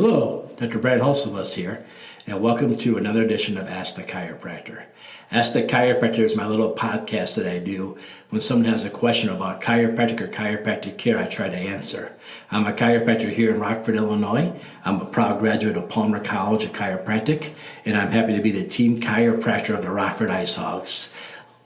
Hello, Dr. Brad Hulsevus here, and welcome to another edition of Ask the Chiropractor. Ask the Chiropractor is my little podcast that I do when someone has a question about chiropractic or chiropractic care. I try to answer. I'm a chiropractor here in Rockford, Illinois. I'm a proud graduate of Palmer College of Chiropractic, and I'm happy to be the team chiropractor of the Rockford Ice Hogs.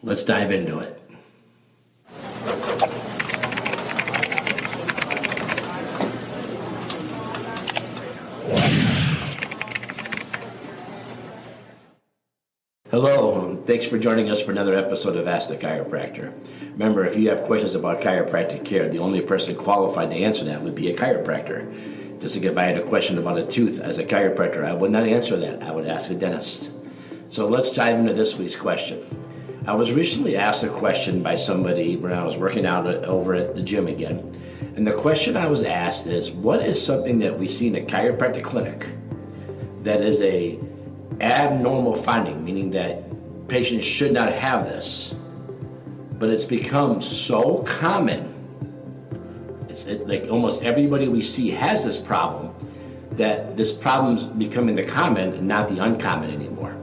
Let's dive into it. Hello, and thanks for joining us for another episode of Ask the Chiropractor. Remember, if you have questions about chiropractic care, the only person qualified to answer that would be a chiropractor. Just like if I had a question about a tooth as a chiropractor, I would not answer that. I would ask a dentist. So let's dive into this week's question. I was recently asked a question by somebody when I was working out over at the gym again. And the question I was asked is, what is something that we see in a chiropractic clinic that is a abnormal finding, meaning that patients should not have this, but it's become so common, like almost everybody we see has this problem, that this problem's becoming the common and not the uncommon anymore.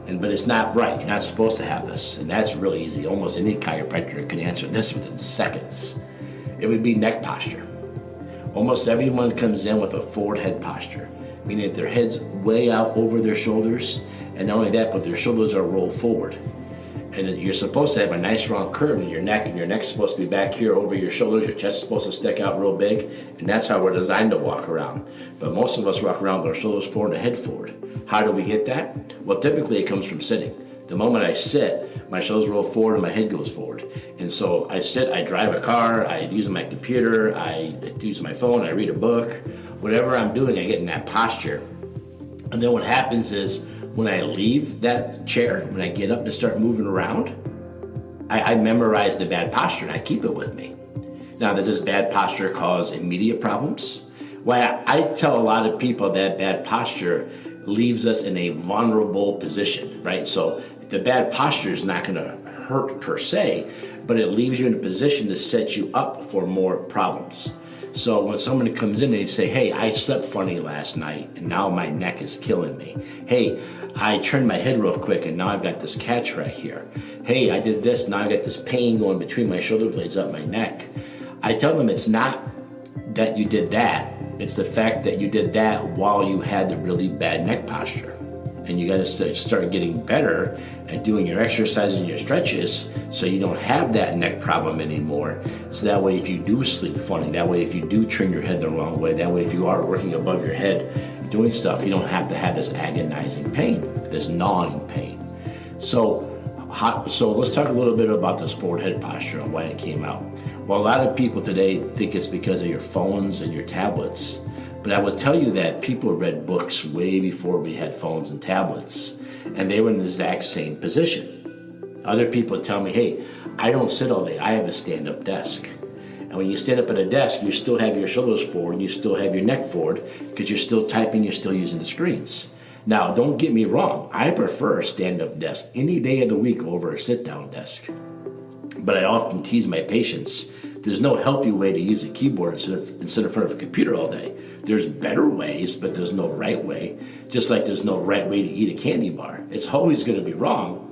But it's not right. You're not supposed to have this, and that's really easy. Almost any chiropractor can answer this within seconds. It would be neck posture. Almost everyone comes in with a forward head posture, meaning that their head's way out over their shoulders, and not only that, but their shoulders are rolled forward. And you're supposed to have a nice round curve in your neck, and your neck's supposed to be back here over your shoulders, your chest is supposed to stick out real big, and that's how we're designed to walk around. But most of us walk around with our shoulders forward and head forward. How do we get that? Well, typically it comes from sitting. The moment I sit, my shoulders roll forward and my head goes forward. And so I sit, I drive a car, I use my computer, I use my phone, I read a book. Whatever I'm doing, I get in that posture. And then what happens is when I leave that chair, when I get up and start moving around, I memorize the bad posture and I keep it with me. Now, does this bad posture cause immediate problems? Well, I tell a lot of people that bad posture leaves us in a vulnerable position, right? So the bad posture is not going to hurt per se, but it leaves you in a position to set you up for more problems. So when someone comes in and they say, hey, I slept funny last night and now my neck is killing me. Hey, I turned my head real quick and now I've got this catch right here. Hey, I did this, now I've got this pain going between my shoulder blades up my neck. I tell them it's not that you did that. It's the fact that you did that while you had the really bad neck posture. And you got to start getting better at doing your exercises and your stretches so you don't have that neck problem anymore. So that way if you do sleep funny, that way if you do turn your head the wrong way, that way if you are working above your head doing stuff, you don't have to have this agonizing pain, this gnawing pain. So let's talk a little bit about this forward head posture and why it came out. Well, a lot of people today think it's because of your phones and your tablets. But I will tell you that people read books way before we had phones and tablets, and they were in the exact same position. Other people tell me, hey, I don't sit all day, I have a stand-up desk. And when you stand up at a desk, you still have your shoulders forward, and you still have your neck forward, because you're still typing, you're still using the screens. Now, don't get me wrong, I prefer a stand-up desk any day of the week over a sit-down desk. But I often tease my patients, there's no healthy way to use a keyboard instead of front of a computer all day. There's better ways, but there's no right way. Just like there's no right way to eat a candy bar. It's always going to be wrong.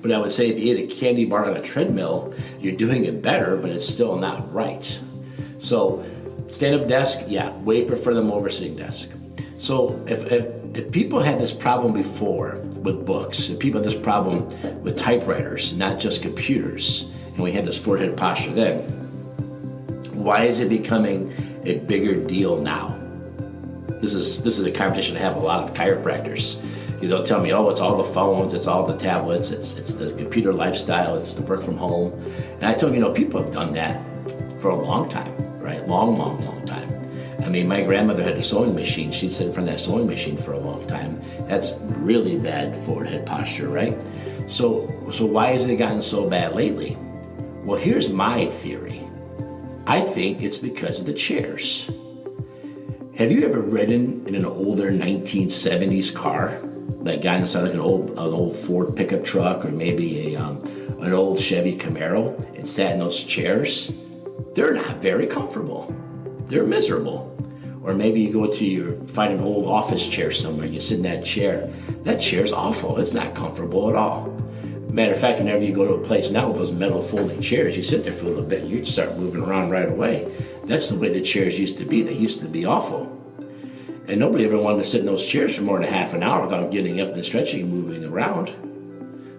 But I would say if you eat a candy bar on a treadmill, you're doing it better, but it's still not right. So stand-up desk, yeah, way prefer them over sitting desk. So if people had this problem before with books, if people had this problem with typewriters, not just computers, and we had this forehead posture then, why is it becoming a bigger deal now? This is a conversation I have with a lot of chiropractors. They'll tell me, oh, it's all the phones, it's all the tablets, it's the computer lifestyle, it's the work from home. And I tell them, people have done that for a long time, right? Long time. I mean, my grandmother had a sewing machine. She'd sit in front of that sewing machine for a long time. That's really bad forward head posture, right? So why has it gotten so bad lately? Well, here's my theory. I think it's because of the chairs. Have you ever ridden in an older 1970s car that got inside like an old Ford pickup truck or maybe an old Chevy Camaro and sat in those chairs? They're not very comfortable. They're miserable. Or maybe you go find an old office chair somewhere, and you sit in that chair. That chair's awful. It's not comfortable at all. Matter of fact, whenever you go to a place now with those metal folding chairs, you sit there for a little bit, and you start moving around right away. That's the way the chairs used to be. They used to be awful. And nobody ever wanted to sit in those chairs for more than half an hour without getting up and stretching and moving around.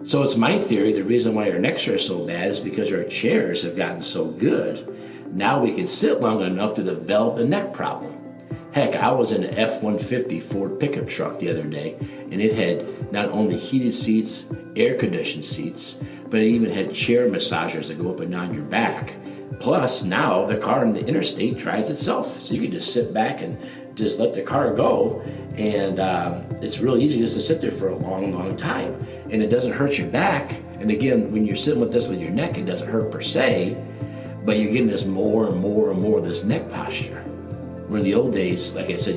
So it's my theory, the reason why our necks are so bad is because our chairs have gotten so good. Now we can sit long enough to develop a neck problem. Heck, I was in an F-150 Ford pickup truck the other day, and it had not only heated seats, air-conditioned seats, but it even had chair massagers that go up and down your back. Plus, now the car in the interstate drives itself, so you can just sit back and just let the car go, and it's real easy just to sit there for a long, long time, and it doesn't hurt your back. And again, when you're sitting with this with your neck, it doesn't hurt per se, but you're getting this more and more and more of this neck posture. Where in the old days, like I said,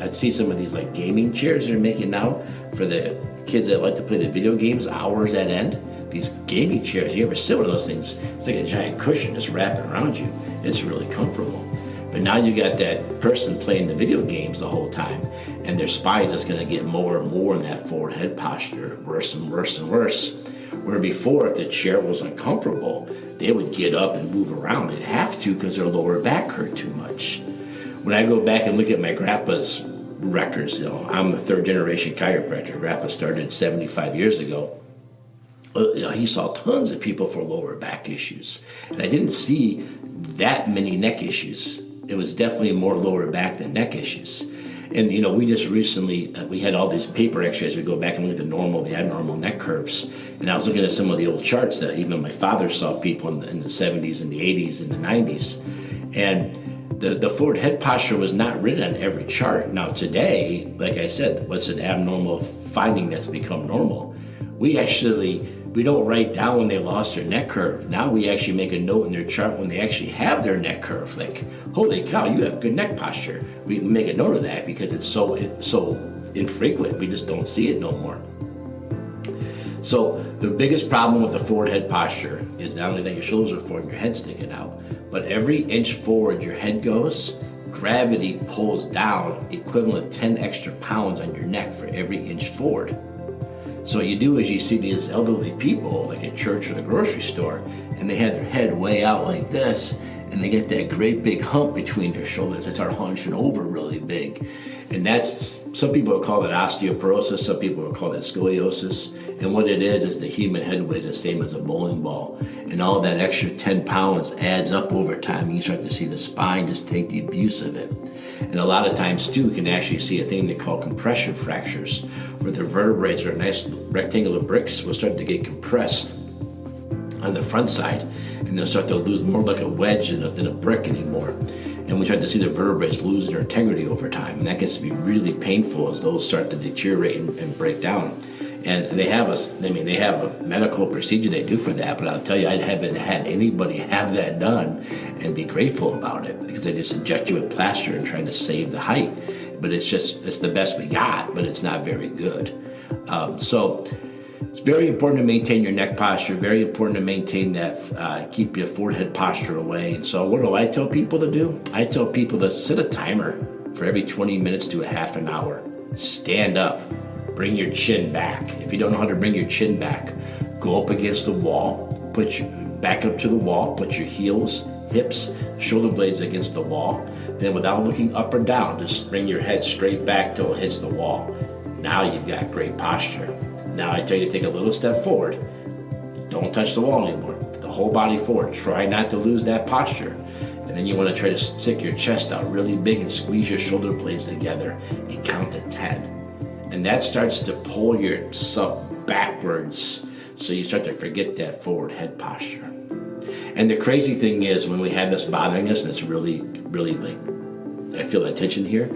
I'd see some of these like gaming chairs they're making now for the kids that like to play the video games hours at end. These gaming chairs, you ever sit with those things, it's like a giant cushion just wrapping around you. It's really comfortable. But now you got that person playing the video games the whole time, and their spine's just going to get more and more in that forward head posture, worse and worse and worse. Where before, if the chair was uncomfortable, they would get up and move around. They'd have to because their lower back hurt too much. When I go back and look at my grandpa's records, I'm a third generation chiropractor. Grandpa started 75 years ago. He saw tons of people for lower back issues. And I didn't see that many neck issues. It was definitely more lower back than neck issues. And, we just recently, we had all these paper x-rays. We go back and look at the abnormal neck curves. And I was looking at some of the old charts that even my father saw people in the 70s and the 80s and the 90s. And the forward head posture was not written on every chart. Now today, like I said, what's an abnormal finding that's become normal? We don't write down when they lost their neck curve. Now we actually make a note in their chart when they actually have their neck curve. Like, holy cow, you have good neck posture. We make a note of that because it's so infrequent. We just don't see it no more. So the biggest problem with the forward head posture is not only that your shoulders are forward and your head's sticking out, but every inch forward your head goes, gravity pulls down equivalent of 10 extra pounds on your neck for every inch forward. So what you do is you see these elderly people like at church or the grocery store, and they have their head way out like this, and they get that great big hump between their shoulders. They start hunching over really big. And some people will call it osteoporosis, some people will call it scoliosis. And what it is the human head weighs the same as a bowling ball. And all that extra 10 pounds adds up over time, and you start to see the spine just take the abuse of it. And a lot of times, too, you can actually see a thing they call compression fractures, where the vertebrae are nice rectangular bricks will start to get compressed on the front side, and they'll start to lose more like a wedge than a brick anymore. And we start to see the vertebrae lose their integrity over time, and that gets to be really painful as those start to deteriorate and break down. And they have a medical procedure they do for that, but I'll tell you, I haven't had anybody have that done and be grateful about it, because they just inject you with plaster and trying to save the height. But it's the best we got, but it's not very good. So it's very important to maintain your neck posture, very important to maintain that, keep your forward head posture away. And so what do I tell people to do? I tell people to set a timer for every 20 minutes to a half an hour. Stand up. Bring your chin back. If you don't know how to bring your chin back, go up against the wall, put your back up to the wall, put your heels, hips, shoulder blades against the wall. Then without looking up or down, just bring your head straight back till it hits the wall. Now you've got great posture. Now I tell you to take a little step forward. Don't touch the wall anymore. The whole body forward. Try not to lose that posture. And then you want to try to stick your chest out really big and squeeze your shoulder blades together and count to 10. And that starts to pull yourself backwards, so you start to forget that forward head posture. And the crazy thing is, when we have this bothering us, and it's really, really I feel that tension here,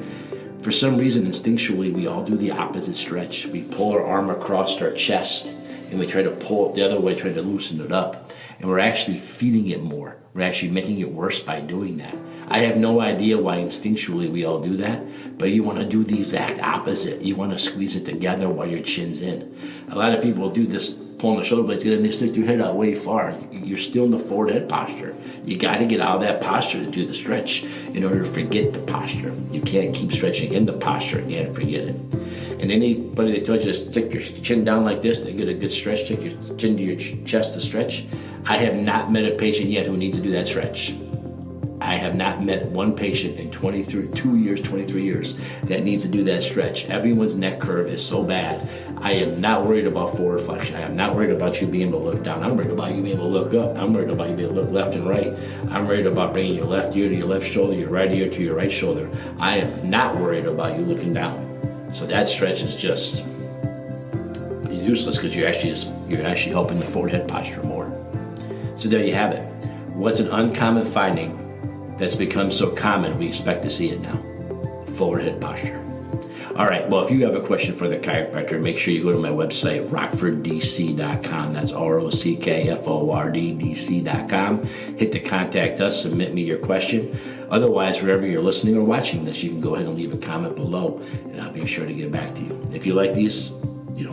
for some reason, instinctually, we all do the opposite stretch. We pull our arm across our chest, and we try to pull it the other way, try to loosen it up. And we're actually feeding it more. We're actually making it worse by doing that. I have no idea why instinctually we all do that, but you want to do the exact opposite. You want to squeeze it together while your chin's in. A lot of people do this pulling the shoulder blades in and they stick your head out way far. You're still in the forward head posture. You got to get out of that posture to do the stretch in order to forget the posture. You can't keep stretching in the posture and forget it. And anybody that tells you to stick your chin down like this to get a good stretch, stick your chin to your chest to stretch, I have not met a patient yet who needs to do that stretch. I have not met one patient in 23 years that needs to do that stretch. Everyone's neck curve is so bad. I am not worried about forward flexion. I am not worried about you being able to look down. I'm worried about you being able to look up. I'm worried about you being able to look left and right. I'm worried about bringing your left ear to your left shoulder, your right ear to your right shoulder. I am not worried about you looking down. So that stretch is just useless because you're actually helping the forward head posture more. So there you have it. What's an uncommon finding that's become so common we expect to see it now? Forward head posture. All right, well, if you have a question for the chiropractor, make sure you go to my website, rockforddc.com. That's ROCKFORDDC.com. Hit the contact us, submit me your question. Otherwise, wherever you're listening or watching this, you can go ahead and leave a comment below, and I'll be sure to get back to you. If you like these,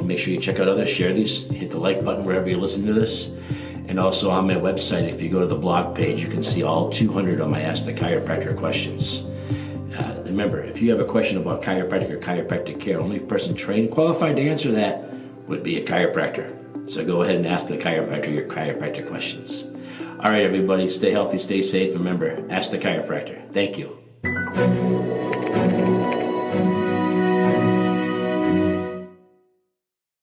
make sure you check out others, share these, hit the like button wherever you're listening to this. And also on my website, if you go to the blog page, you can see all 200 of my Ask the Chiropractor questions. Remember, if you have a question about chiropractic or chiropractic care, only person trained and qualified to answer that would be a chiropractor. So go ahead and ask the chiropractor your chiropractic questions. All right, everybody, stay healthy, stay safe. Remember, ask the chiropractor. Thank you.